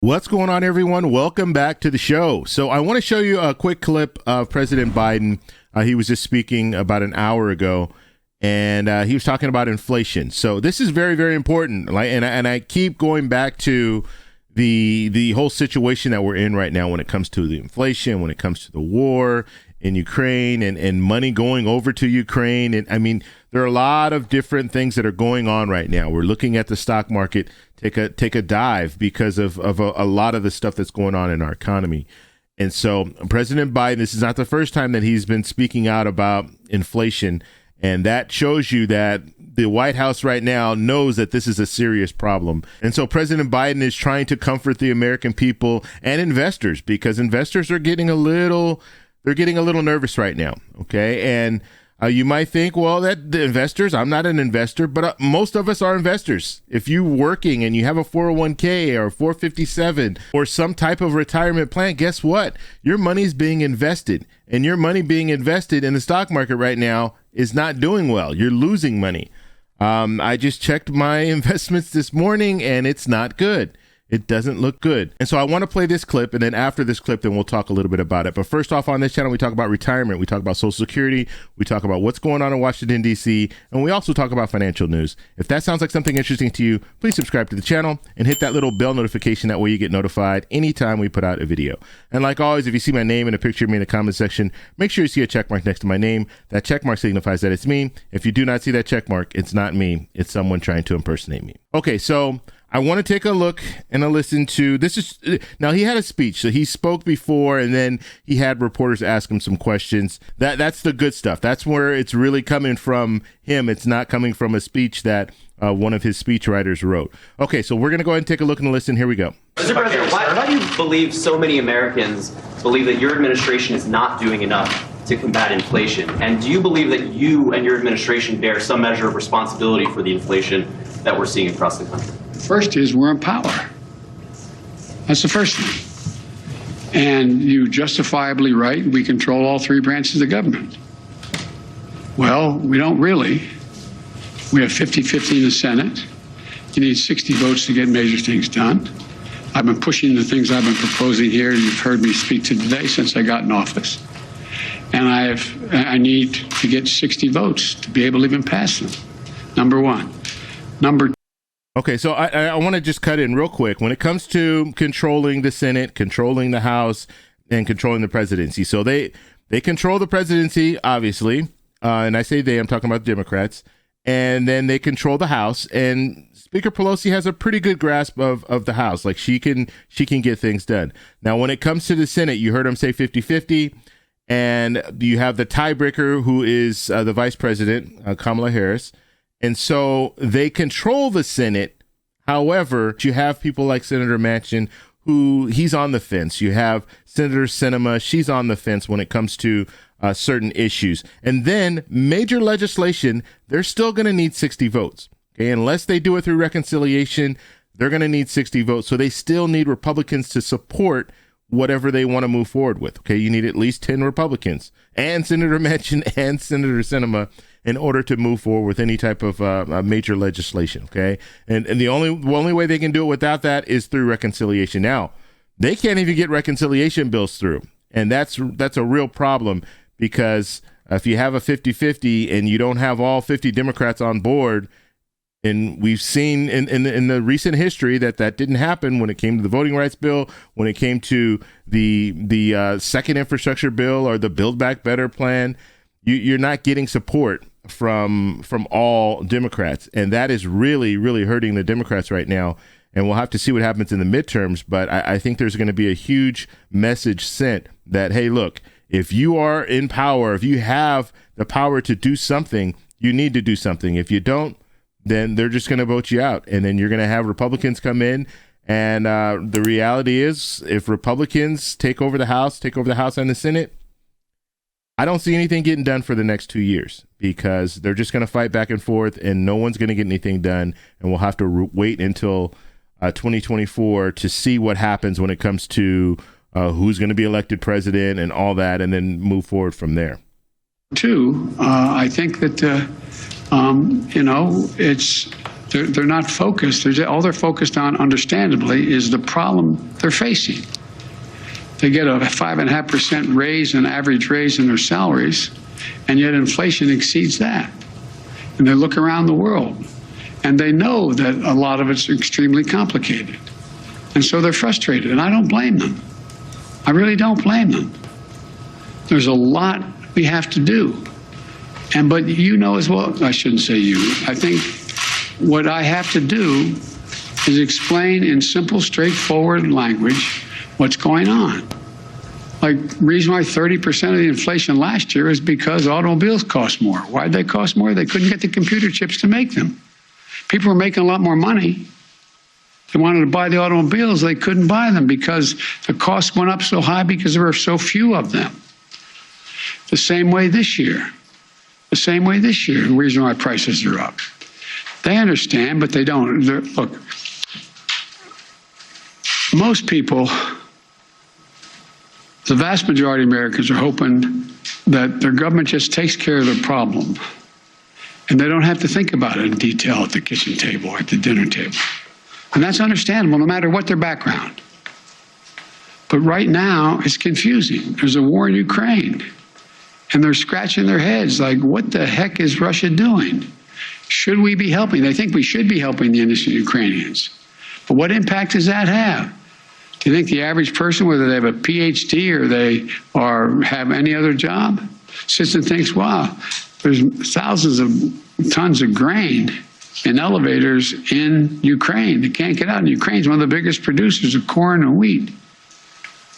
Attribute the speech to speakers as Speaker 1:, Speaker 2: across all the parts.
Speaker 1: What's going on, everyone? Welcome back to the show. So I want to show you a quick clip of President Biden. He was just speaking about an hour ago, and he was talking about inflation. So this is very, very important. And I keep going back to the whole situation that we're in right now when it comes to the inflation, when it comes to the war in Ukraine and money going over to Ukraine. And I mean, there are a lot of different things that are going on right now. We're looking at the stock market take a dive because of a lot of the stuff that's going on in our economy. And so President Biden, this is not the first time that he's been speaking out about inflation. And that shows you that the White House right now knows that this is a serious problem. And so President Biden is trying to comfort the American people and investors, because investors are getting a little nervous right now. Okay. And you might think, well, that the investors, I'm not an investor, but most of us are investors. If you're working and you have a 401k or 457 or some type of retirement plan, guess what? Your money's being invested, and your money being invested in the stock market right now is not doing well. You're losing money. I just checked my investments this morning and it's not good. It doesn't look good. And so I want to play this clip, and then after this clip, then we'll talk a little bit about it. But first off, on this channel, we talk about retirement. We talk about Social Security. We talk about what's going on in Washington, D.C., and we also talk about financial news. If that sounds like something interesting to you, please subscribe to the channel and hit that little bell notification. That way you get notified anytime we put out a video. And like always, if you see my name and a picture of me in the comment section, make sure you see a check mark next to my name. That check mark signifies that it's me. If you do not see that check mark, it's not me. It's someone trying to impersonate me. Okay, so I want to take a look and a listen to this. Now, he had a speech, so he spoke before, and then he had reporters ask him some questions. That's the good stuff. That's where it's really coming from him. It's not coming from a speech that one of his speechwriters wrote. Okay, so we're going to go ahead and take a look and listen. Here we go.
Speaker 2: Mr. President, why do you believe so many Americans believe that your administration is not doing enough to combat inflation? And do you believe that you and your administration bear some measure of responsibility for the inflation that we're seeing across the country?
Speaker 3: First is we're in power. That's the first thing. And you justifiably right, we control all three branches of government. Well, we don't really. We have 50-50 in the Senate. You need 60 votes to get major things done. I've been pushing the things I've been proposing here, and you've heard me speak to today since I got in office. And I need to get 60 votes to be able to even pass them. Number one. Number two.
Speaker 1: Okay, so I want to just cut in real quick. When it comes to controlling the Senate, controlling the House, and controlling the presidency, so they control the presidency, obviously, and I say they, I'm talking about the Democrats, and then they control the House, and Speaker Pelosi has a pretty good grasp of the House. Like, she can get things done. Now, when it comes to the Senate, you heard him say 50-50, and you have the tiebreaker, who is the Vice President, Kamala Harris. And so they control the Senate. However, you have people like Senator Manchin, who he's on the fence. You have Senator Sinema. She's on the fence when it comes to certain issues. And then major legislation, they're still going to need 60 votes. Okay, unless they do it through reconciliation, they're going to need 60 votes. So they still need Republicans to support whatever they want to move forward with. Okay, you need at least 10 Republicans and Senator Manchin and Senator Sinema in order to move forward with any type of major legislation. Okay, and the only way they can do it without that is through reconciliation. Now, they can't even get reconciliation bills through, and that's a real problem, because if you have a 50-50 and you don't have all 50 Democrats on board, and we've seen in the recent history that didn't happen when it came to the voting rights bill, when it came to the second infrastructure bill or the Build Back Better plan, you're not getting support from all Democrats. And that is really, really hurting the Democrats right now. And we'll have to see what happens in the midterms. But I think there's going to be a huge message sent that, hey, look, if you are in power, if you have the power to do something, you need to do something. If you don't, then they're just going to vote you out. And then you're going to have Republicans come in. And the reality is, if Republicans take over the House and the Senate, I don't see anything getting done for the next 2 years, because they're just going to fight back and forth, and no one's going to get anything done. And we'll have to wait until 2024 to see what happens when it comes to who's going to be elected president and all that, and then move forward from there.
Speaker 3: Two, I think that, it's They're not focused. All they're focused on, understandably, is the problem they're facing. They get a 5.5% raise, an average raise in their salaries, and yet inflation exceeds that. And they look around the world, and they know that a lot of it's extremely complicated. And so they're frustrated, and I don't blame them. I really don't blame them. There's a lot we have to do. But you know as well, I shouldn't say you, I think what I have to do is explain in simple, straightforward language what's going on. Like, the reason why 30% of the inflation last year is because automobiles cost more. Why'd they cost more? They couldn't get the computer chips to make them. People were making a lot more money. They wanted to buy the automobiles. They couldn't buy them because the cost went up so high because there were so few of them. The same way this year. The same way this year. The reason why prices are up. They understand, but they don't. Look, most people, the vast majority of Americans are hoping that their government just takes care of their problem and they don't have to think about it in detail at the kitchen table or at the dinner table. And that's understandable no matter what their background. But right now, it's confusing. There's a war in Ukraine and they're scratching their heads like, what the heck is Russia doing? Should we be helping? They think we should be helping the innocent Ukrainians. But what impact does that have? Do you think the average person, whether they have a PhD or they have any other job, sits and thinks, wow, there's thousands of tons of grain in elevators in Ukraine. They can't get out. And Ukraine's one of the biggest producers of corn and wheat.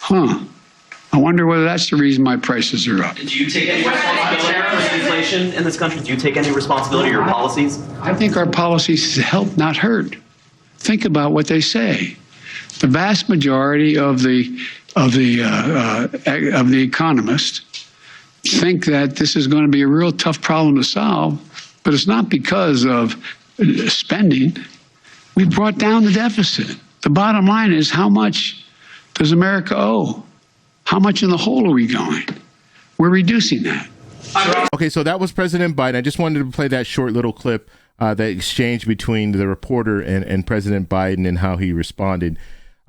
Speaker 3: I wonder whether that's the reason my prices are up.
Speaker 2: Do you take any responsibility for inflation in this country? Do you take any responsibility for your policies?
Speaker 3: I think our policies help, not hurt. Think about what they say. The vast majority of the economists think that this is going to be a real tough problem to solve, but it's not because of spending. We brought down the deficit. The bottom line is, how much does America owe? How much in the hole are we going? We're reducing that.
Speaker 1: Okay, so that was President Biden. I just wanted to play that short little clip, that exchange between the reporter and President Biden and how he responded.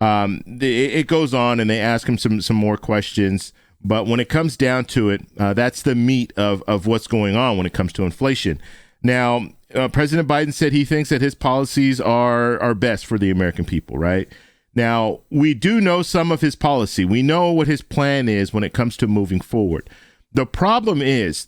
Speaker 1: It goes on, and they ask him some more questions. But when it comes down to it, that's the meat of what's going on when it comes to inflation. Now, President Biden said he thinks that his policies are best for the American people, right? Now, we do know some of his policy. We know what his plan is when it comes to moving forward. The problem is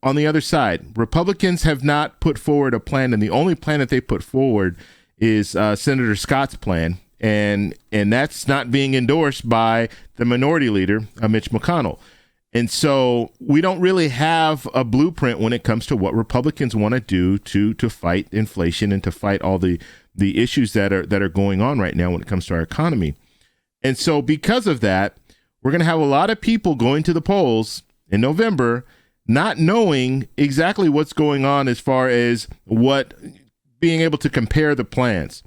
Speaker 1: on the other side, Republicans have not put forward a plan, and the only plan that they put forward is Senator Scott's plan, and that's not being endorsed by the minority leader, Mitch McConnell. And so we don't really have a blueprint when it comes to what Republicans want to do to fight inflation and to fight all the issues that are going on right now when it comes to our economy. And so because of that, we're going to have a lot of people going to the polls in November not knowing exactly what's going on as far as what being able to compare the plans.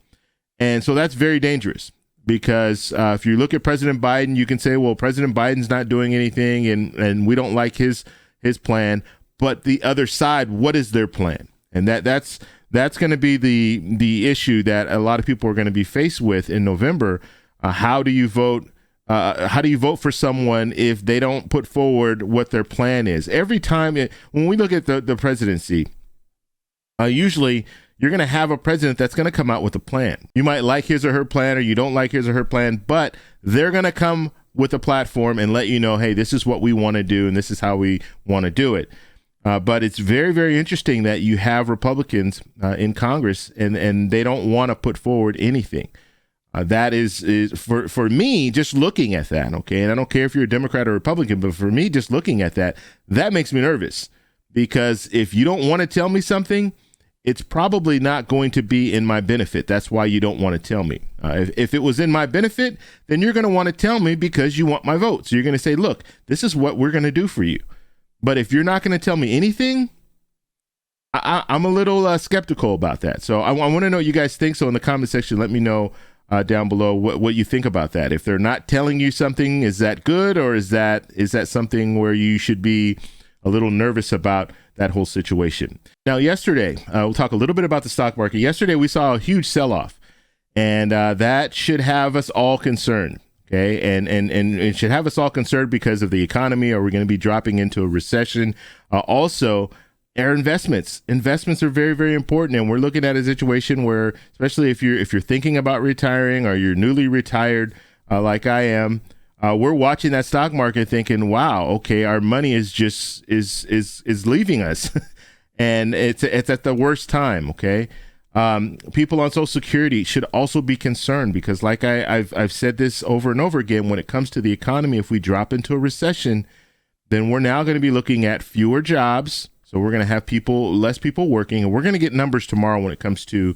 Speaker 1: And so that's very dangerous because if you look at President Biden, you can say, well, President Biden's not doing anything and we don't like his plan. But the other side, what is their plan? And that's going to be the issue that a lot of people are going to be faced with in November. How do you vote? How do you vote for someone if they don't put forward what their plan is? Every time when we look at the presidency, usually you're going to have a president that's going to come out with a plan. You might like his or her plan, or you don't like his or her plan, but they're going to come with a platform and let you know, hey, this is what we want to do, and this is how we want to do it. But it's very, very interesting that you have Republicans in Congress and they don't want to put forward anything. That is for me, just looking at that, okay? And I don't care if you're a Democrat or Republican, but for me, just looking at that makes me nervous. Because if you don't want to tell me something, it's probably not going to be in my benefit. That's why you don't want to tell me. If it was in my benefit, then you're going to want to tell me because you want my vote. So you're going to say, look, this is what we're going to do for you. But if you're not going to tell me anything, I'm a little skeptical about that. So I want to know what you guys think. So in the comment section, let me know down below what you think about that. If they're not telling you something, is that good, or is that something where you should be a little nervous about that whole situation. Now, yesterday, we'll talk a little bit about the stock market. Yesterday, we saw a huge sell-off, and that should have us all concerned. Okay, and it should have us all concerned because of the economy. Are we going to be dropping into a recession? Also, our investments are very, very important, and we're looking at a situation where, especially if you're thinking about retiring or you're newly retired, like I am, we're watching that stock market thinking, wow, okay, our money is just is leaving us, and it's at the worst time. Okay. People on Social Security should also be concerned because, like I've said this over and over again, when it comes to the economy, if we drop into a recession, then we're now going to be looking at fewer jobs. So we're going to have less people working, and we're going to get numbers tomorrow when it comes to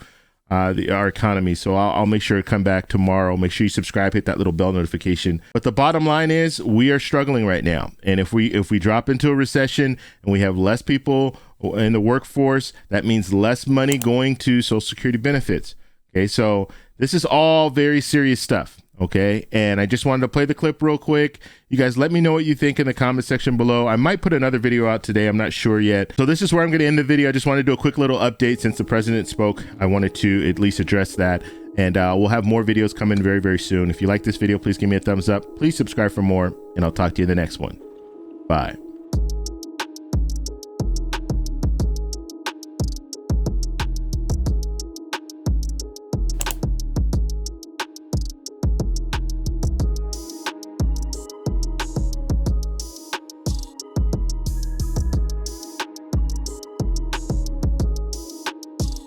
Speaker 1: our economy. So I'll make sure to come back tomorrow. Make sure you subscribe, hit that little bell notification. But the bottom line is we are struggling right now. And if we drop into a recession and we have less people in the workforce, that means less money going to Social Security benefits. Okay, so this is all very serious stuff. Okay, and I just wanted to play the clip real quick. You guys let me know what you think in the comment section below. I might put another video out today. I'm not sure yet. So this is where I'm going to end the video. I just wanted to do a quick little update since the president spoke. I wanted to at least address that. And we'll have more videos coming very, very soon. If you like this video, please give me a thumbs up. Please subscribe for more, and I'll talk to you in the next one. Bye.